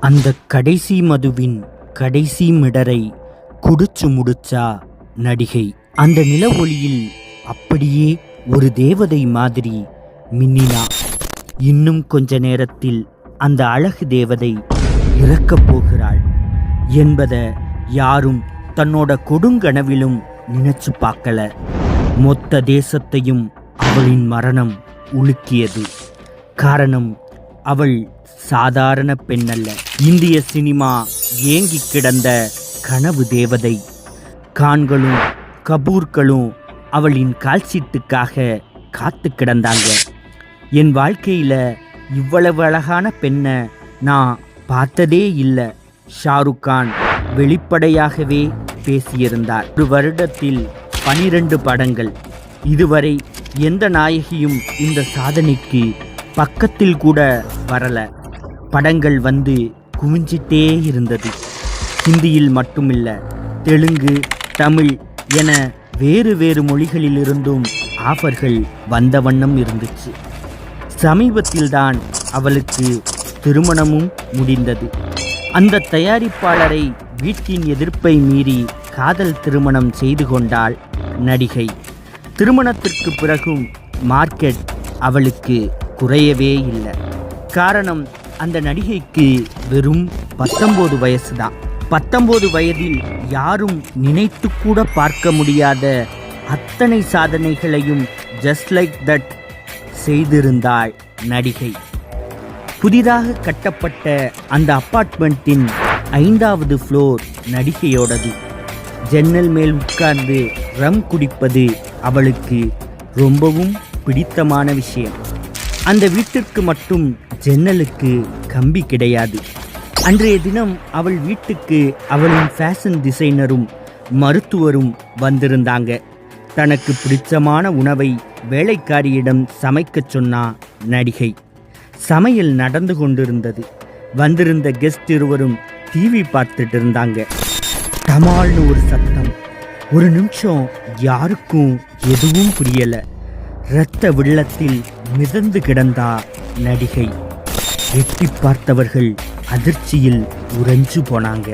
அந்த கடைசி மதுவின் கடைசி மிடரை குடிச்சு முடிச்சா நடிகை. அந்த நில ஒளியில் அப்படியே ஒரு தேவதை மாதிரி மின்னினா. இன்னும் கொஞ்ச நேரத்தில் அந்த அழகு தேவதை இறக்கப் போகிறாள் என்பதை யாரும் தன்னோட கொடுங்கனவிலும் நினைச்சு பார்க்கல. மொத்த தேசத்தையும் அவளின் மரணம் உலுக்கியது. காரணம், அவள் சாதாரண பெண்ணல்ல. இந்திய சினிமா ஏங்கி கிடந்த கனவு தேவதை. கான்களும் கபூர்களும் அவளின் கால்சீட்டுக்காக காத்து கிடந்தாங்க. என் வாழ்க்கையில் இவ்வளவு அழகான பெண்ணை நான் பார்த்ததே இல்லை. ஷாருக் கான் வெளிப்படையாகவே பேசியிருந்தார். ஒரு வருடத்தில் 12 படங்கள். இதுவரை எந்த நாயகியும் இந்த சாதனைக்கு பக்கத்தில் கூட வரல. படங்கள் வந்து குவிஞ்சிட்டே இருந்தது. ஹிந்தியில் மட்டுமில்லை, தெலுங்கு, தமிழ் என வேறு வேறு மொழிகளிலிருந்தும் ஆஃபர்கள் வந்த வண்ணம் இருந்துச்சு. சமீபத்தில்தான் அவளுக்கு திருமணமும் முடிந்தது. அந்த தயாரிப்பாளரை வீட்டின் எதிர்ப்பை மீறி காதல் திருமணம் செய்து கொண்டாள் நடிகை. திருமணத்திற்கு பிறகும் மார்க்கெட் அவளுக்கு குறையவே இல்லை. காரணம், அந்த நடிகைக்கு வெறும் 19 வயசு தான். 19 வயதில் யாரும் நினைத்து கூட பார்க்க முடியாத அத்தனை சாதனைகளையும் ஜஸ்ட் லைக் தட் செய்திருந்தாள் நடிகை. புதிதாக கட்டப்பட்ட அந்த அப்பார்ட்மெண்ட்டின் 5வது ஃப்ளோர் நடிகையோடது. ஜன்னல் மேல் உட்கார்ந்து ரம் குடிப்பது அவளுக்கு ரொம்பவும் பிடித்தமான விஷயம். அந்த வீட்டிற்கு மட்டும் ஜன்னலுக்கு கம்பி கிடையாது. அன்றைய தினம் அவள் வீட்டுக்கு அவளின் ஃபேஷன் டிசைனரும் மருத்துவரும் வந்திருந்தாங்க. தனக்கு பிடிச்சமான உணவை வேலைக்காரியிடம் சமைக்கச் சொன்னா நடிகை. சமையல் நடந்து கொண்டிருந்தது. வந்திருந்த கெஸ்ட் இருவரும் டிவி பார்த்துட்டு இருந்தாங்க. டமால்னு ஒரு சத்தம். ஒரு நிமிஷம் யாருக்கும் எதுவும் புரியல. இரத்த வெள்ளத்தில் மிதந்து கிடந்தா நடிகை. எட்டி பார்த்தவர்கள் அதிர்ச்சியில் உறைஞ்சு போனாங்க.